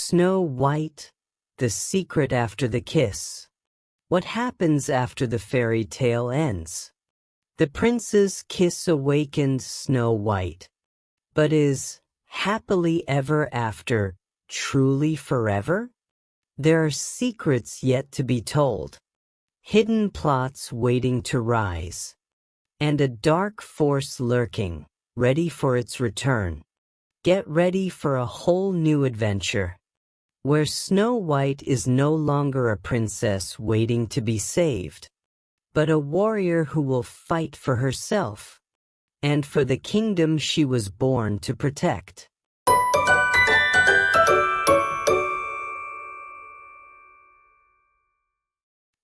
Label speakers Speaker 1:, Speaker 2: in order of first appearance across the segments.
Speaker 1: Snow White, the secret after the kiss. What happens after the fairy tale ends? The prince's kiss awakened Snow White. But is happily ever after truly forever? There are secrets yet to be told, hidden plots waiting to rise, and a dark force lurking, ready for its return. Get ready for a whole new adventure, where Snow White is no longer a princess waiting to be saved, but a warrior who will fight for herself and for the kingdom she was born to protect.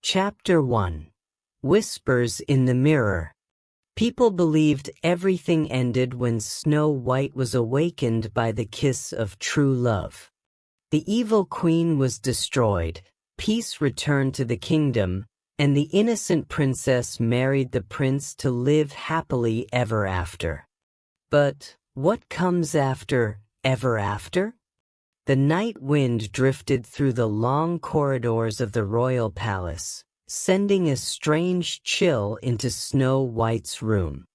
Speaker 1: Chapter 1. Whispers in the Mirror. People believed everything ended when Snow White was awakened by the kiss of true love. The evil queen was destroyed, peace returned to the kingdom, and the innocent princess married the prince to live happily ever after. But what comes after ever after? The night wind drifted through the long corridors of the royal palace, sending a strange chill into Snow White's room.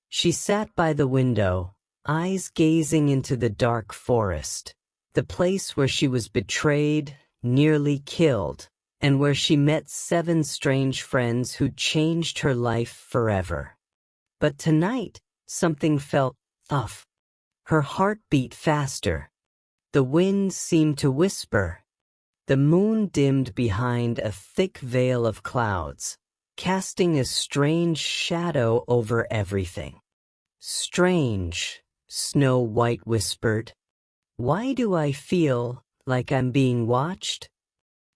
Speaker 1: She sat by the window, eyes gazing into the dark forest, the place where she was betrayed, nearly killed, and where she met 7 strange friends who changed her life forever. But tonight, something felt off. Her heart beat faster. The wind seemed to whisper. The moon dimmed behind a thick veil of clouds, casting a strange shadow over everything. "Strange," Snow White whispered. "Why do I feel like I'm being watched?"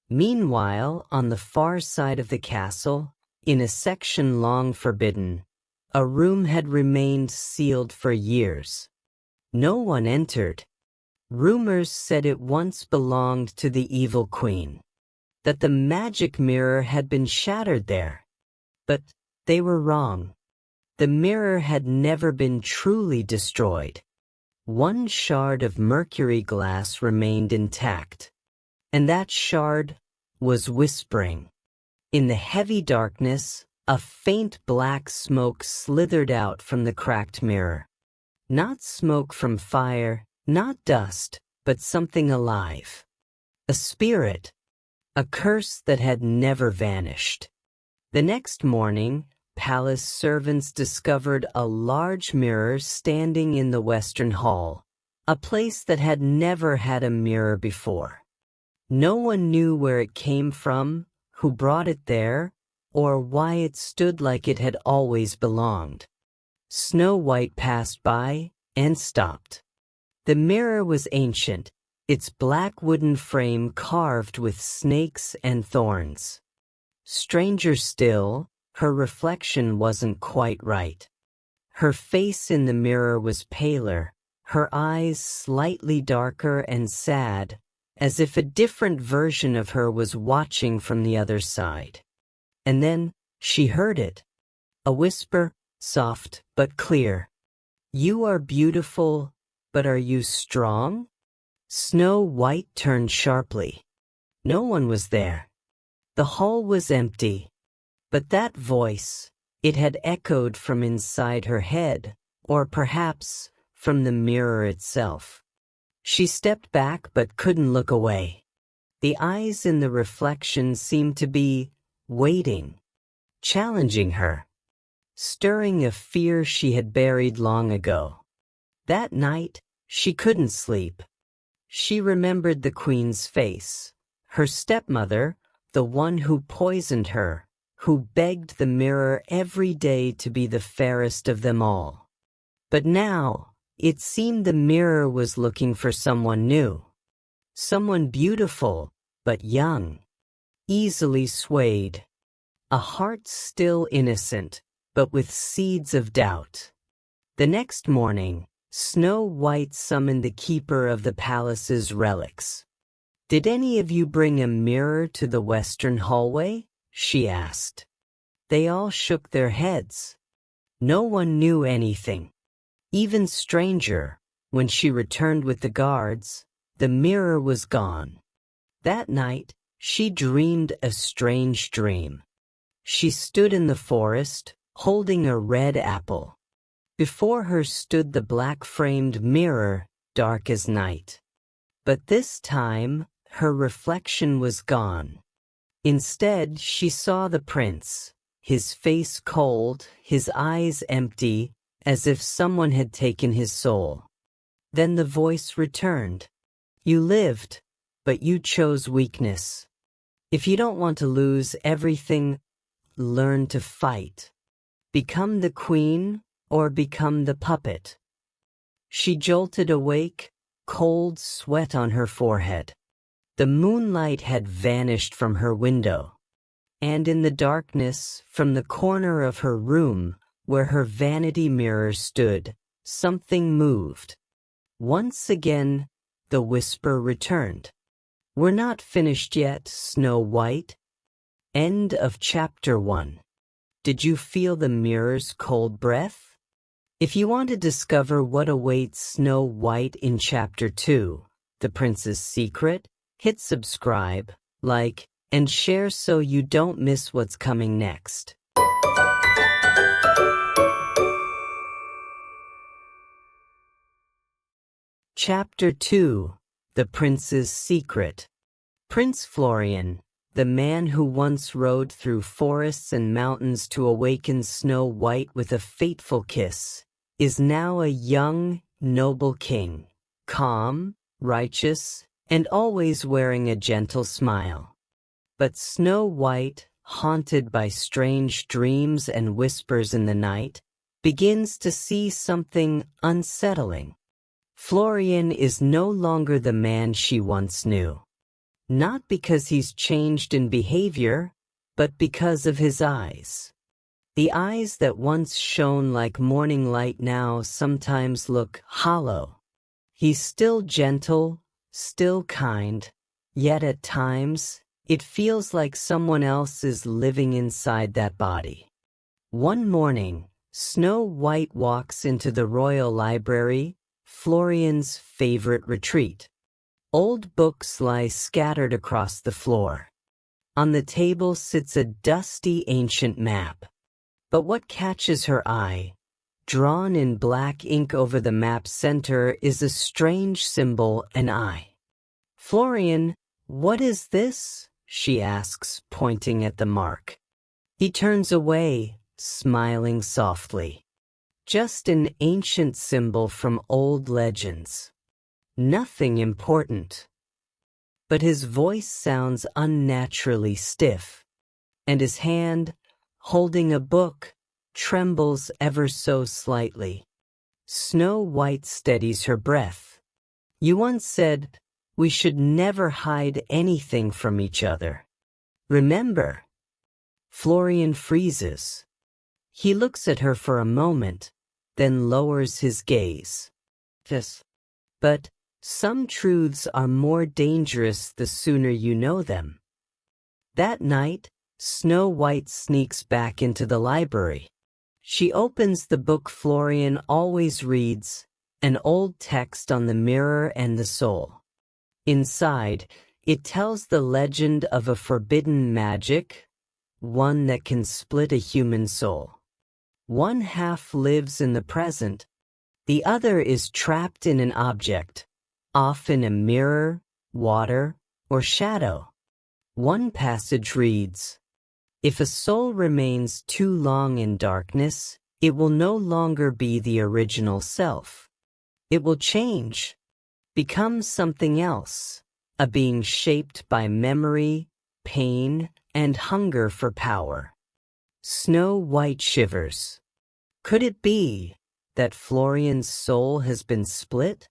Speaker 1: Meanwhile, on the far side of the castle, in a section long forbidden, a room had remained sealed for years. No one entered. Rumors said it once belonged to the evil queen, that the magic mirror had been shattered there. But they were wrong. The mirror had never been truly destroyed. One shard of mercury glass remained intact, and that shard was whispering. In the heavy darkness, a faint black smoke slithered out from the cracked mirror. Not smoke from fire, not dust, but something alive. A spirit, a curse that had never vanished. The next morning, palace servants discovered a large mirror standing in the western hall, a place that had never had a mirror before. No one knew where it came from, who brought it there, or why it stood like it had always belonged. Snow White passed by and stopped. The mirror was ancient, its black wooden frame carved with snakes and thorns. Stranger still, her reflection wasn't quite right. Her face in the mirror was paler, her eyes slightly darker and sad, as if a different version of her was watching from the other side. And then she heard it. A whisper, soft but clear. "You are beautiful, but are you strong?" Snow White turned sharply. No one was there. The hall was empty. But that voice, it had echoed from inside her head, or perhaps from the mirror itself. She stepped back but couldn't look away. The eyes in the reflection seemed to be waiting, challenging her, stirring a fear she had buried long ago. That night, she couldn't sleep. She remembered the queen's face, her stepmother, the one who poisoned her, who begged the mirror every day to be the fairest of them all. But now, it seemed the mirror was looking for someone new. Someone beautiful, but young, easily swayed. A heart still innocent, but with seeds of doubt. The next morning, Snow White summoned the keeper of the palace's relics. "Did any of you bring a mirror to the western hallway?" she asked. They all shook their heads. No one knew anything. Even stranger, when she returned with the guards, The mirror was gone. That night, she dreamed a strange dream. She stood in the forest, holding a red apple. Before her stood the black-framed mirror, dark as night. But this time, her reflection was gone. Instead, she saw the prince, his face cold, his eyes empty, as if someone had taken his soul. Then the voice returned. You lived, but you chose weakness. If you don't want to lose everything, learn to fight. Become the queen or become the puppet. She jolted awake, cold sweat on her forehead. The moonlight had vanished from her window, and in the darkness, from the corner of her room, where her vanity mirror stood, something moved. Once again, the whisper returned. We're not finished yet, Snow White. End of chapter 1. Did you feel the mirror's cold breath? If you want to discover what awaits Snow White in chapter 2, The Prince's Secret, hit subscribe, like, and share so you don't miss what's coming next. Chapter 2. The Prince's Secret. Prince Florian, the man who once rode through forests and mountains to awaken Snow White with a fateful kiss, is now a young, noble king, calm, righteous, and always wearing a gentle smile. But Snow White, haunted by strange dreams and whispers in the night, begins to see something unsettling. Florian is no longer the man she once knew. Not because he's changed in behavior, but because of his eyes. The eyes that once shone like morning light now sometimes look hollow. He's still gentle, still kind, yet at times, it feels like someone else is living inside that body. One morning, Snow White walks into the royal library, Florian's favorite retreat. Old books lie scattered across the floor. On the table sits a dusty ancient map. But what catches her eye, drawn in black ink over the map's center, is a strange symbol, an eye. Florian, what is this? She asks, pointing at the mark. He turns away, smiling softly. Just an ancient symbol from old legends. Nothing important. But his voice sounds unnaturally stiff, and his hand, holding a book, trembles ever so slightly. Snow White steadies her breath. You once said, we should never hide anything from each other. Remember? Florian freezes. He looks at her for a moment, then lowers his gaze. But some truths are more dangerous the sooner you know them. That night, Snow White sneaks back into the library. She opens the book Florian always reads, an old text on the mirror and the soul. Inside, it tells the legend of a forbidden magic, one that can split a human soul. One half lives in the present, the other is trapped in an object, often a mirror, water, or shadow. One passage reads, if a soul remains too long in darkness, it will no longer be the original self. It will change, become something else, a being shaped by memory, pain, and hunger for power. Snow White shivers. Could it be that Florian's soul has been split?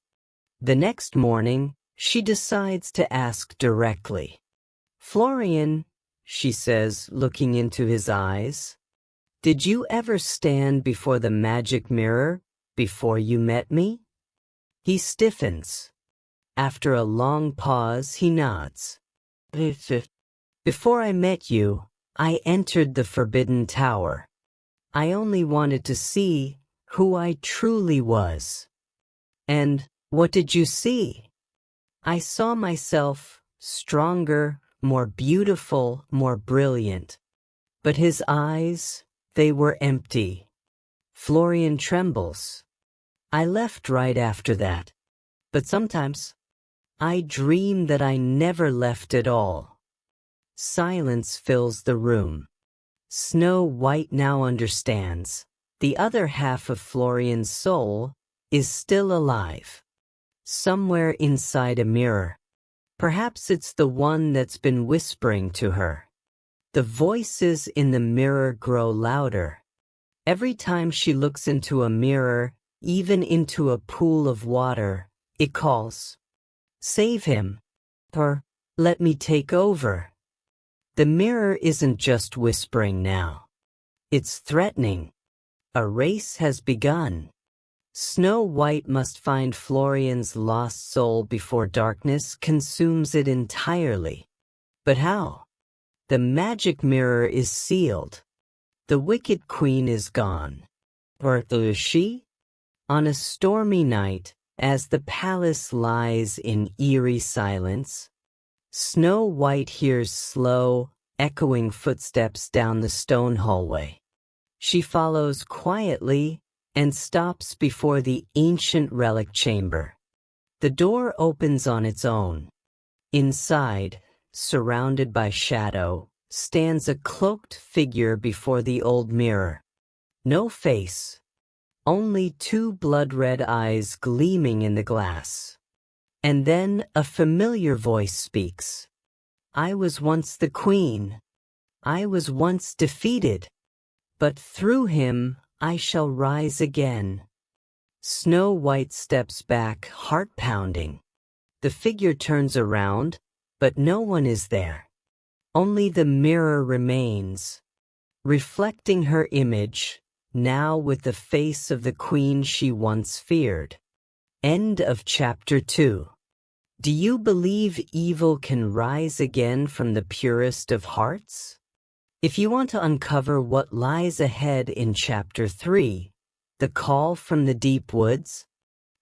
Speaker 1: The next morning, she decides to ask directly. Florian, she says, looking into his eyes, did you ever stand before the magic mirror before you met me? He stiffens. After a long pause, he nods. Before I met you, I entered the Forbidden Tower. I only wanted to see who I truly was. And what did you see? I saw myself stronger, more beautiful, more brilliant. But his eyes, they were empty. Florian trembles. I left right after that. But sometimes, I dream that I never left at all. Silence fills the room. Snow White now understands. The other half of Florian's soul is still alive. Somewhere inside a mirror. Perhaps it's the one that's been whispering to her. The voices in the mirror grow louder. Every time she looks into a mirror, even into a pool of water, it calls, "Save him," or "Let me take over." The mirror isn't just whispering now. It's threatening. A race has begun. Snow White must find Florian's lost soul before darkness consumes it entirely. But how? The magic mirror is sealed. The wicked queen is gone. Or is she? On a stormy night, as the palace lies in eerie silence, Snow White hears slow, echoing footsteps down the stone hallway. She follows quietly and stops before the ancient relic chamber. The door opens on its own. Inside, surrounded by shadow, stands a cloaked figure before the old mirror. No face, only two blood-red eyes gleaming in the glass. And then a familiar voice speaks. "I was once the queen. I was once defeated. But through him I shall rise again." Snow White steps back, heart pounding. The figure turns around, but no one is there. Only the mirror remains, reflecting her image, now with the face of the queen she once feared. End of Chapter 2. Do you believe evil can rise again from the purest of hearts? If you want to uncover what lies ahead in Chapter 3, The Call from the Deep Woods,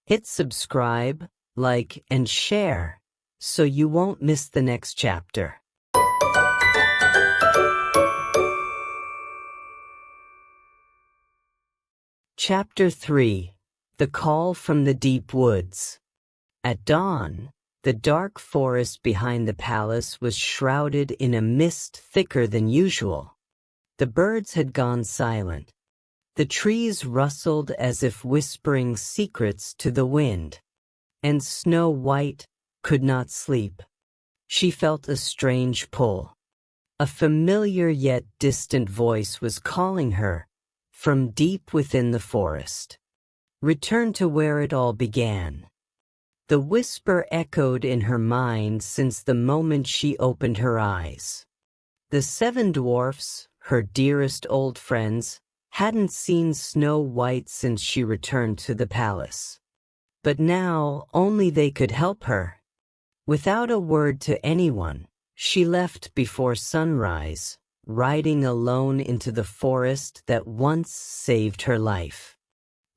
Speaker 1: hit subscribe, like, and share so you won't miss the next chapter. Chapter 3. The Call from the Deep Woods. At dawn, the dark forest behind the palace was shrouded in a mist thicker than usual. The birds had gone silent. The trees rustled as if whispering secrets to the wind. And Snow White could not sleep. She felt a strange pull. A familiar yet distant voice was calling her from deep within the forest. Return to where it all began. The whisper echoed in her mind since the moment she opened her eyes. The 7 dwarfs, her dearest old friends, hadn't seen Snow White since she returned to the palace. But now only they could help her. Without a word to anyone, she left before sunrise, riding alone into the forest that once saved her life.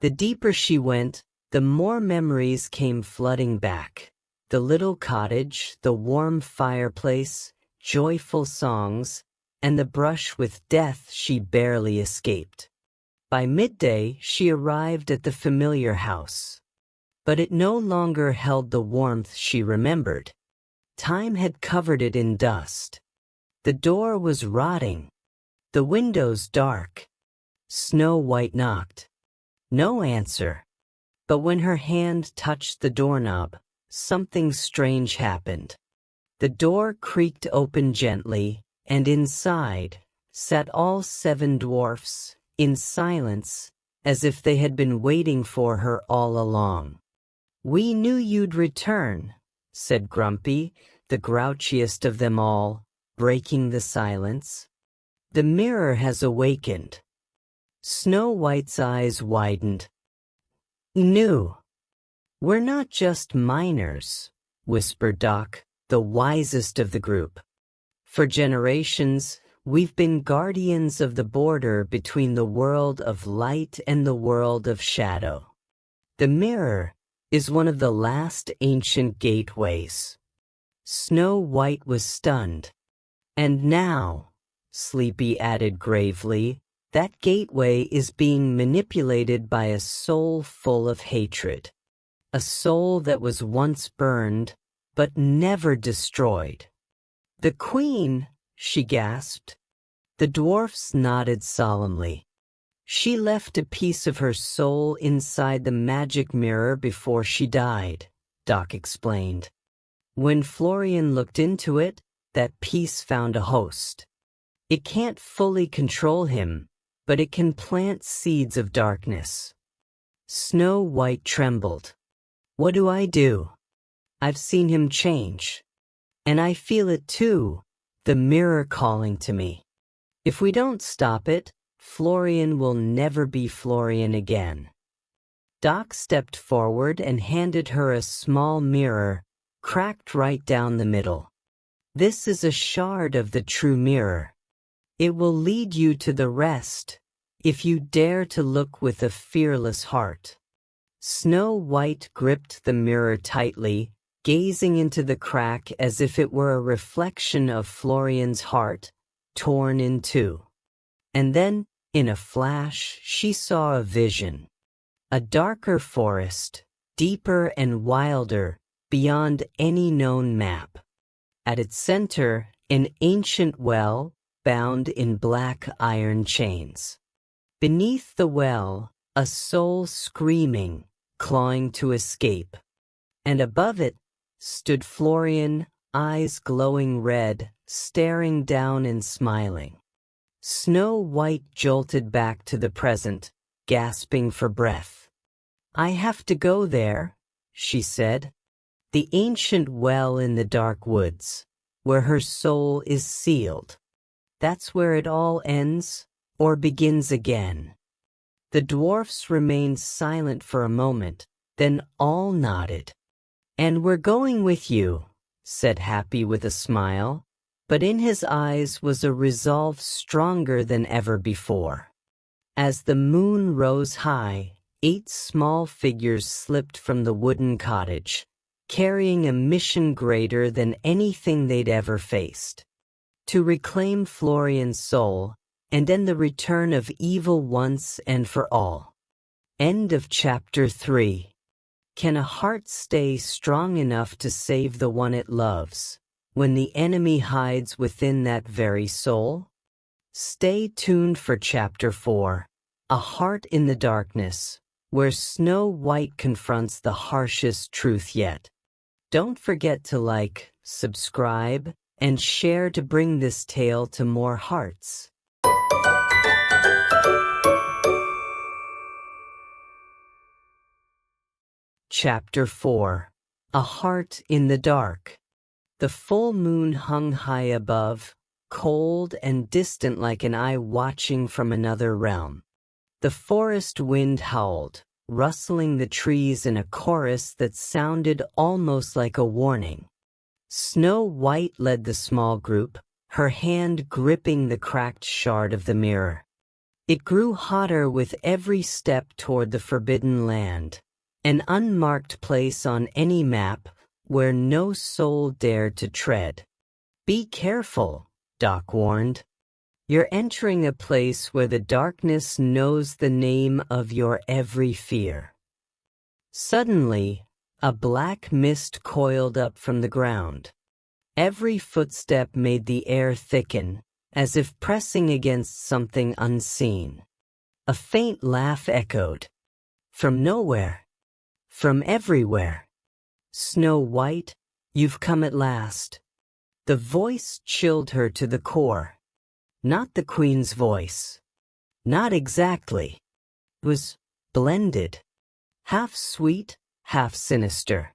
Speaker 1: The deeper she went, the more memories came flooding back. The little cottage, the warm fireplace, joyful songs, and the brush with death she barely escaped. By midday, she arrived at the familiar house. But it no longer held the warmth she remembered. Time had covered it in dust. The door was rotting. The windows dark. Snow White knocked. No answer. But when her hand touched the doorknob, something strange happened. The door creaked open gently, and inside sat all 7 dwarfs, in silence, as if they had been waiting for her all along. "We knew you'd return," said Grumpy, the grouchiest of them all, breaking the silence. "The mirror has awakened." Snow White's eyes widened. "New. We're not just minors," whispered Doc, the wisest of the group. "For generations, we've been guardians of the border between the world of light and the world of shadow. The mirror is one of the last ancient gateways. Snow White was stunned. And now, Sleepy added gravely, that gateway is being manipulated by a soul full of hatred. A soul that was once burned, but never destroyed. The Queen, she gasped. The dwarfs nodded solemnly. She left a piece of her soul inside the magic mirror before she died, Doc explained. When Florian looked into it, that piece found a host. It can't fully control him, but it can plant seeds of darkness. Snow White trembled. What do I do? I've seen him change. And I feel it too, the mirror calling to me. If we don't stop it, Florian will never be Florian again. Doc stepped forward and handed her a small mirror, cracked right down the middle. This is a shard of the true mirror. It will lead you to the rest, if you dare to look with a fearless heart. Snow White gripped the mirror tightly, gazing into the crack as if it were a reflection of Florian's heart, torn in two. And then, in a flash, she saw a vision. A darker forest, deeper and wilder, beyond any known map. At its center, an ancient well, bound in black iron chains. Beneath the well, a soul screaming, clawing to escape. And above it, stood Florian, eyes glowing red, staring down and smiling. Snow White jolted back to the present, gasping for breath. I have to go there, she said. The ancient well in the dark woods, where her soul is sealed. That's where it all ends, or begins again. The dwarfs remained silent for a moment, then all nodded. And we're going with you, said Happy with a smile, but in his eyes was a resolve stronger than ever before. As the moon rose high, 8 small figures slipped from the wooden cottage, carrying a mission greater than anything they'd ever faced. To reclaim Florian's soul and end the return of evil once and for all. End of chapter 3. Can a heart stay strong enough to save the one it loves, when the enemy hides within that very soul? Stay tuned for chapter 4, A Heart in the Darkness, where Snow White confronts the harshest truth yet. Don't forget to like, subscribe, and share to bring this tale to more hearts. Chapter 4. A Heart in the Dark. The full moon hung high above, cold and distant like an eye watching from another realm. The forest wind howled, rustling the trees in a chorus that sounded almost like a warning. Snow White led the small group, her hand gripping the cracked shard of the mirror. It grew hotter with every step toward the forbidden land, an unmarked place on any map where no soul dared to tread. Be careful, Doc warned. You're entering a place where the darkness knows the name of your every fear. Suddenly, a black mist coiled up from the ground. Every footstep made the air thicken, as if pressing against something unseen. A faint laugh echoed. From nowhere. From everywhere. Snow White, you've come at last. The voice chilled her to the core. Not the Queen's voice. Not exactly. It was blended. Half sweet, half sinister.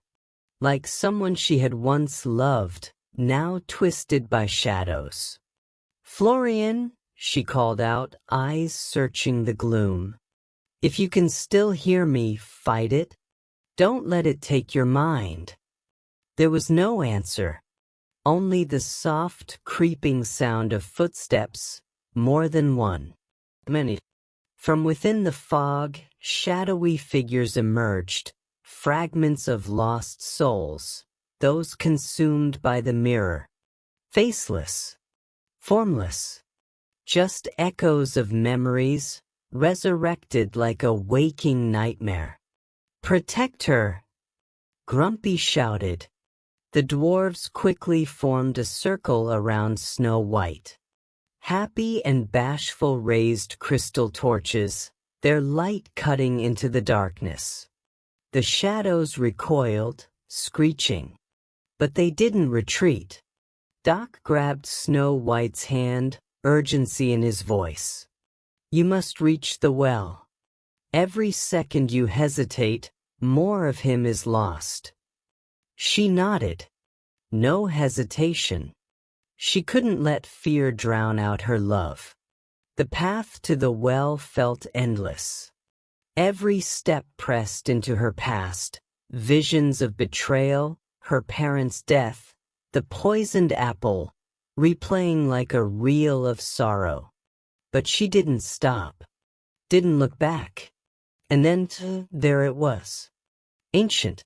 Speaker 1: Like someone she had once loved, now twisted by shadows. Florian, she called out, eyes searching the gloom. If you can still hear me, fight it. Don't let it take your mind. There was no answer. Only the soft, creeping sound of footsteps, more than one. Many. From within the fog, shadowy figures emerged, fragments of lost souls, those consumed by the mirror. Faceless, formless, just echoes of memories, resurrected like a waking nightmare. "Protect her!" Grumpy shouted. The dwarves quickly formed a circle around Snow White. Happy and bashful raised crystal torches, their light cutting into the darkness. The shadows recoiled, screeching. But they didn't retreat. Doc grabbed Snow White's hand, urgency in his voice. "You must reach the well. Every second you hesitate, more of him is lost." She nodded. No hesitation. She couldn't let fear drown out her love. The path to the well felt endless. Every step pressed into her past, visions of betrayal, her parents' death, the poisoned apple, replaying like a reel of sorrow. But she didn't stop, didn't look back. And then there it was. Ancient,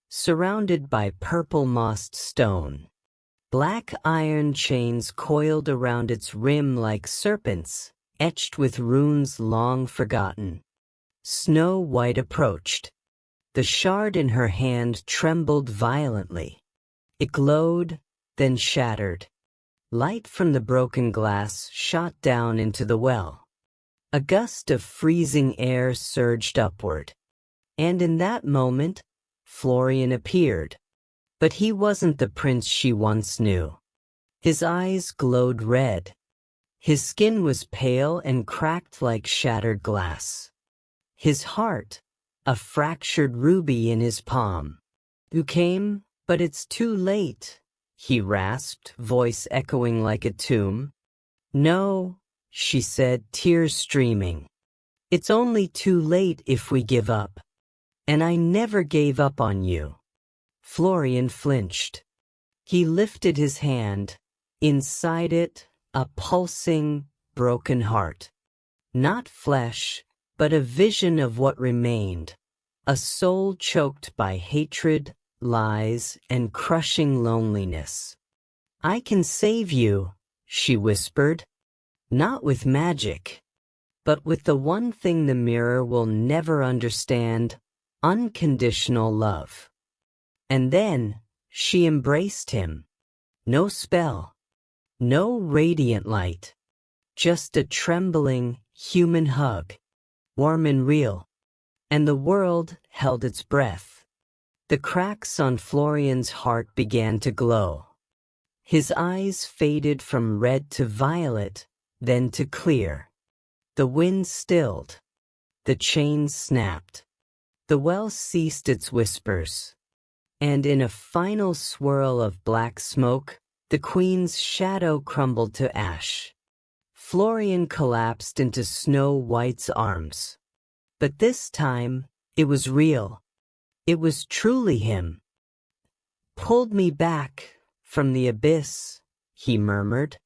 Speaker 1: surrounded by purple-mossed stone. Black iron chains coiled around its rim like serpents, etched with runes long forgotten. Snow White approached. The shard in her hand trembled violently. It glowed, then shattered. Light from the broken glass shot down into the well. A gust of freezing air surged upward. And in that moment, Florian appeared. But he wasn't the prince she once knew. His eyes glowed red. His skin was pale and cracked like shattered glass. His heart, a fractured ruby in his palm. "You came, but it's too late," he rasped, voice echoing like a tomb. "No," she said, tears streaming. "It's only too late if we give up. And I never gave up on you." Florian flinched. He lifted his hand. Inside it, a pulsing, broken heart. Not flesh, but a vision of what remained. A soul choked by hatred, lies, and crushing loneliness. "I can save you," she whispered. "Not with magic, but with the one thing the mirror will never understand, unconditional love." And then, she embraced him. No spell, no radiant light, just a trembling, human hug, warm and real. And the world held its breath. The cracks on Florian's heart began to glow. His eyes faded from red to violet, then to clear. The wind stilled. The chains snapped. The well ceased its whispers. And in a final swirl of black smoke, the queen's shadow crumbled to ash. Florian collapsed into Snow White's arms. But this time, it was real. It was truly him. "Pulled me back from the abyss," he murmured.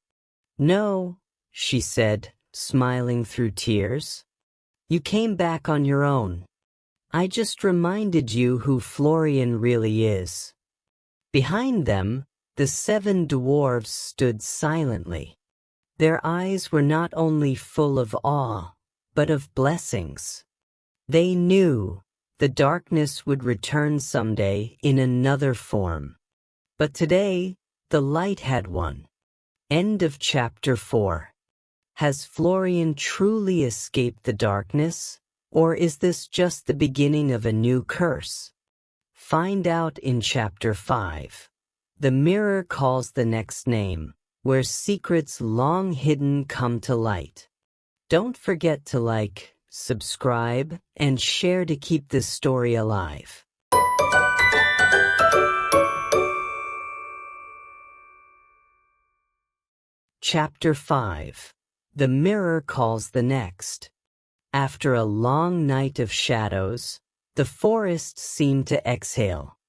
Speaker 1: "No," she said, smiling through tears. "You came back on your own. I just reminded you who Florian really is." Behind them, the 7 dwarves stood silently. Their eyes were not only full of awe, but of blessings. They knew the darkness would return someday in another form. But today, the light had won. End of chapter 4. Has Florian truly escaped the darkness? Or is this just the beginning of a new curse? Find out in Chapter 5. The Mirror Calls the Next Name, where secrets long hidden come to light. Don't forget to like, subscribe, and share to keep this story alive. Chapter 5. The Mirror Calls the Next. After a long night of shadows, the forest seemed to exhale.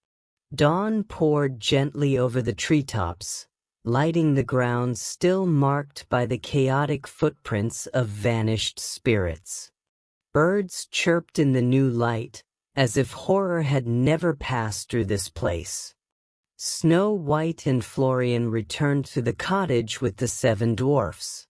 Speaker 1: Dawn poured gently over the treetops, lighting the ground still marked by the chaotic footprints of vanished spirits. Birds chirped in the new light, as if horror had never passed through this place. Snow White and Florian returned to the cottage with the 7 dwarfs.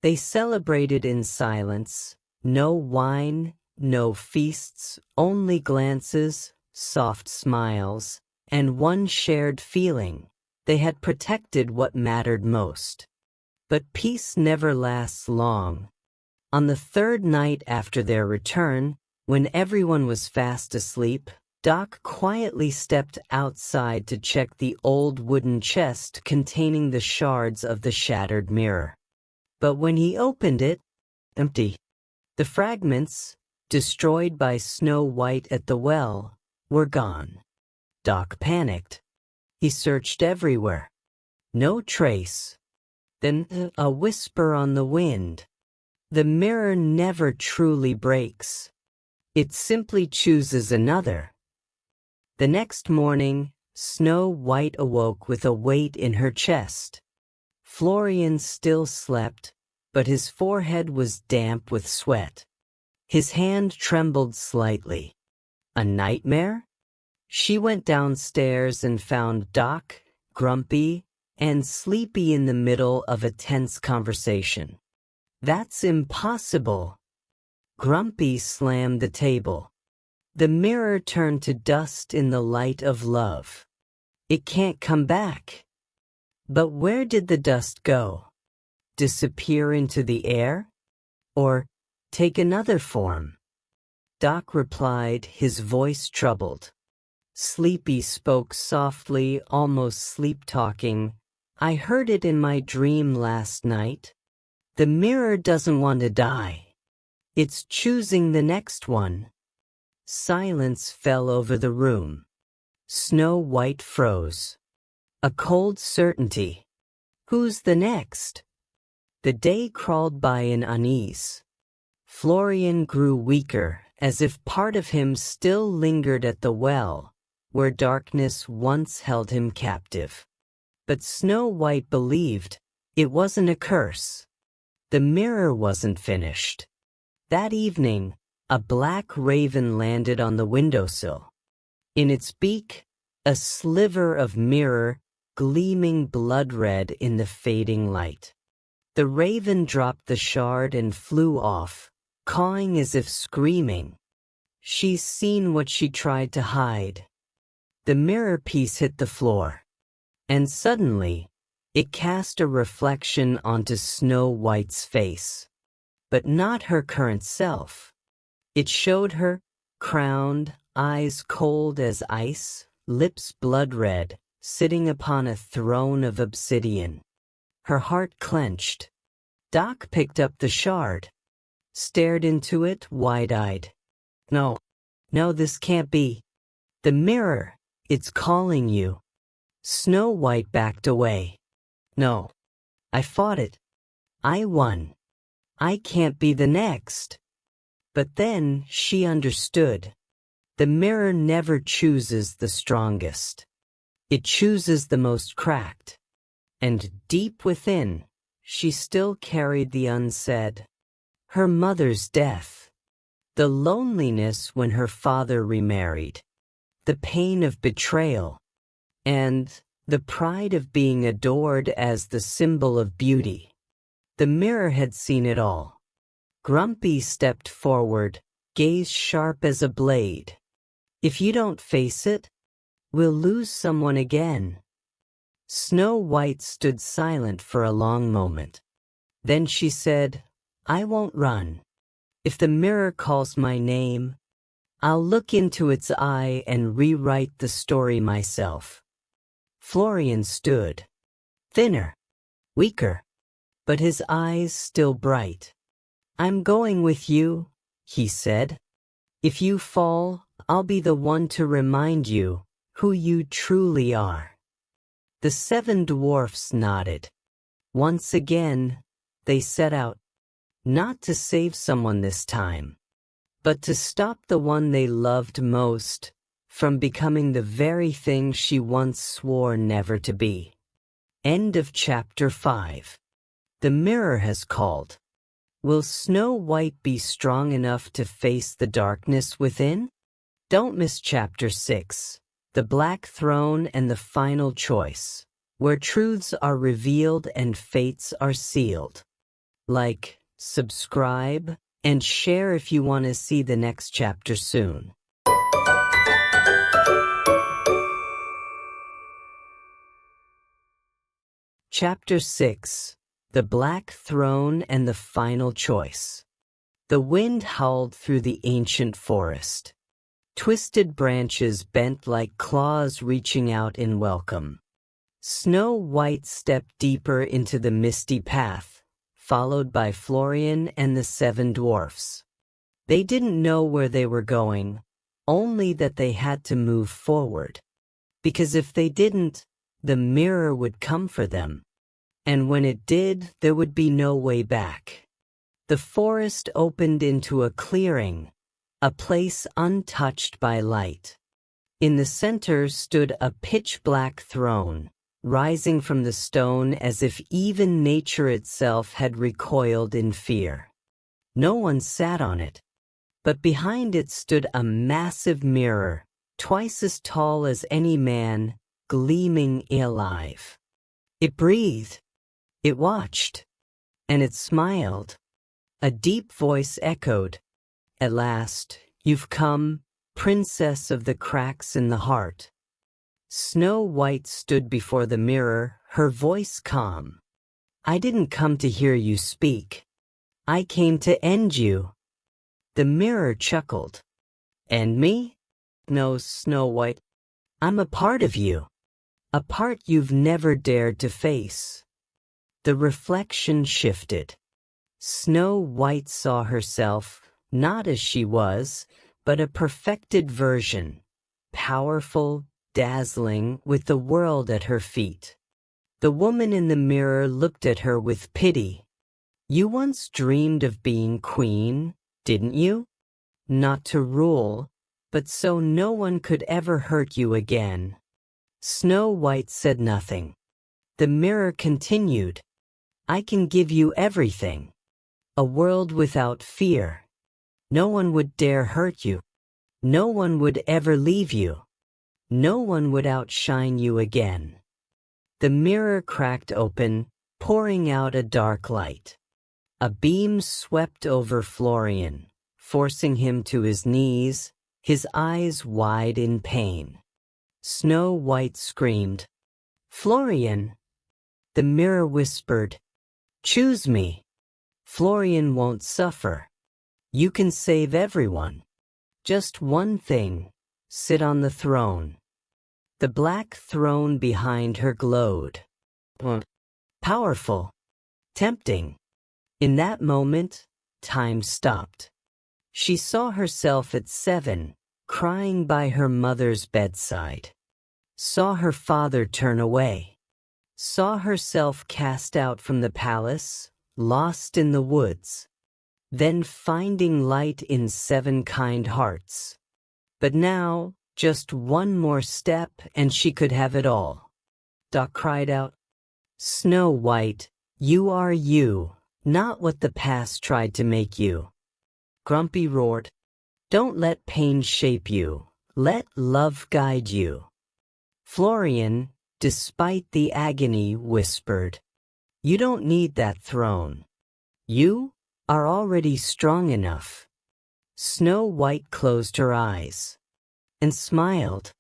Speaker 1: They celebrated in silence. No wine, no feasts, only glances, soft smiles, and one shared feeling. They had protected what mattered most. But peace never lasts long. On the 3rd night after their return, when everyone was fast asleep, Doc quietly stepped outside to check the old wooden chest containing the shards of the shattered mirror. But when he opened it, empty. The fragments, destroyed by Snow White at the well, were gone. Doc panicked. He searched everywhere. No trace. Then a whisper on the wind. The mirror never truly breaks. It simply chooses another. The next morning, Snow White awoke with a weight in her chest. Florian still slept, but his forehead was damp with sweat. His hand trembled slightly. A nightmare? She went downstairs and found Doc, grumpy and sleepy in the middle of a tense conversation. "That's impossible." Grumpy slammed the table. The mirror turned to dust in the light of love. "It can't come back." But where did the dust go? Disappear into the air? Or take another form? Doc replied, his voice troubled. Sleepy spoke softly, almost sleep-talking. "I heard it in my dream last night. The mirror doesn't want to die. It's choosing the next one." Silence fell over the room. Snow White froze. A cold certainty. Who's the next? The day crawled by in unease. Florian grew weaker, as if part of him still lingered at the well, where darkness once held him captive. But Snow White believed it wasn't a curse. The mirror wasn't finished. That evening, a black raven landed on the windowsill. In its beak, a sliver of mirror gleaming blood-red in the fading light. The raven dropped the shard and flew off, cawing as if screaming. She's seen what she tried to hide. The mirror piece hit the floor, and suddenly, it cast a reflection onto Snow White's face. But not her current self. It showed her, crowned, eyes cold as ice, lips blood-red, sitting upon a throne of obsidian. Her heart clenched. Doc picked up the shard, stared into it wide-eyed. No, this can't be. The mirror, it's calling you." Snow White backed away. "No, I fought it. I won. I can't be the next." But then she understood. The mirror never chooses the strongest. It chooses the most cracked. And deep within, she still carried the unsaid. Her mother's death. The loneliness when her father remarried. The pain of betrayal. And the pride of being adored as the symbol of beauty. The mirror had seen it all. Grumpy stepped forward, gaze sharp as a blade. "If you don't face it, we'll lose someone again." Snow White stood silent for a long moment. Then she said, "I won't run. If the mirror calls my name, I'll look into its eye and rewrite the story myself." Florian stood, thinner, weaker, but his eyes still bright. "I'm going with you," he said. "If you fall, I'll be the one to remind you who you truly are." The 7 dwarfs nodded. Once again, they set out, not to save someone this time, but to stop the one they loved most from becoming the very thing she once swore never to be. End of chapter 5. The mirror has called. Will Snow White be strong enough to face the darkness within? Don't miss Chapter 6, The Black Throne and the Final Choice, where truths are revealed and fates are sealed. Like, subscribe, and share if you want to see the next chapter soon. Chapter 6, The Black Throne and the Final Choice. The wind howled through the ancient forest. Twisted branches bent like claws reaching out in welcome. Snow White stepped deeper into the misty path, followed by Florian and the 7 dwarfs. They didn't know where they were going, only that they had to move forward. Because if they didn't, the mirror would come for them. And when it did, there would be no way back. The forest opened into a clearing, a place untouched by light. In the center stood a pitch-black throne, rising from the stone as if even nature itself had recoiled in fear. No one sat on it, but behind it stood a massive mirror, twice as tall as any man, gleaming alive. It breathed, it watched, and it smiled. A deep voice echoed, "At last, you've come, princess of the cracks in the heart." Snow White stood before the mirror, her voice calm. "I didn't come to hear you speak. I came to end you." The mirror chuckled. "End me? No, Snow White. I'm a part of you. A part you've never dared to face." The reflection shifted. Snow White saw herself, not as she was, but a perfected version, powerful, dazzling, with the world at her feet. The woman in the mirror looked at her with pity. "You once dreamed of being queen, didn't you? Not to rule, but so no one could ever hurt you again." Snow White said nothing. The mirror continued, "I can give you everything. A world without fear. No one would dare hurt you. No one would ever leave you. No one would outshine you again." The mirror cracked open, pouring out a dark light. A beam swept over Florian, forcing him to his knees, his eyes wide in pain. Snow White screamed, "Florian!" The mirror whispered, "Choose me. Florian won't suffer. You can save everyone. Just one thing, sit on the throne." The black throne behind her glowed. Powerful. Tempting. In that moment, time stopped. She saw herself at 7, crying by her mother's bedside. Saw her father turn away. Saw herself cast out from the palace, lost in the woods. Then finding light in 7 kind hearts. But now, just one more step and she could have it all. Doc cried out, "Snow White, you are you, not what the past tried to make you." Grumpy roared, "Don't let pain shape you, let love guide you." Florian, despite the agony, whispered, "You don't need that throne. You are already strong enough." Snow White closed her eyes and smiled.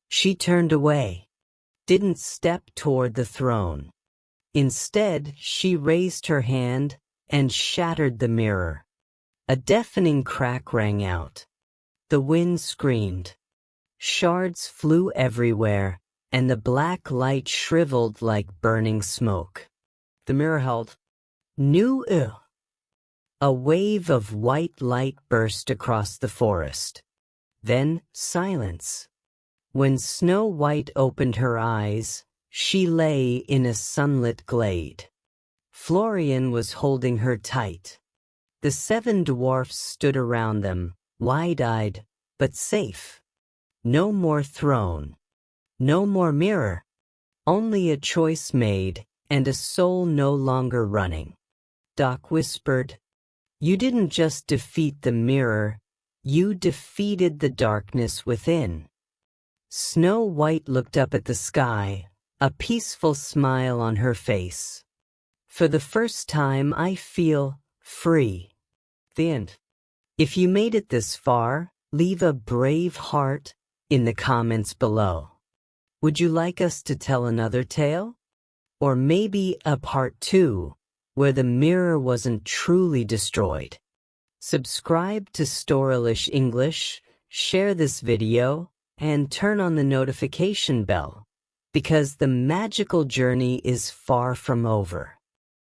Speaker 1: She turned away, didn't step toward the throne. Instead, she raised her hand and shattered the mirror. A deafening crack rang out. The wind screamed. Shards flew everywhere, and the black light shriveled like burning smoke. The mirror held. New. A wave of white light burst across the forest. Then silence. When Snow White opened her eyes, she lay in a sunlit glade. Florian was holding her tight. The 7 dwarfs stood around them, wide-eyed, but safe. No more throne. No more mirror. Only a choice made, and a soul no longer running. Doc whispered, "You didn't just defeat the mirror, You defeated the darkness within. Snow White looked up at the sky, a peaceful smile on her face. For the first time, I feel free. The end. If you made it this far, leave a brave heart in the comments below. Would you like us to tell another tale? Or maybe a part 2, where the mirror wasn't truly destroyed? Subscribe to Storylish English, share this video, and turn on the notification bell, because the magical journey is far from over.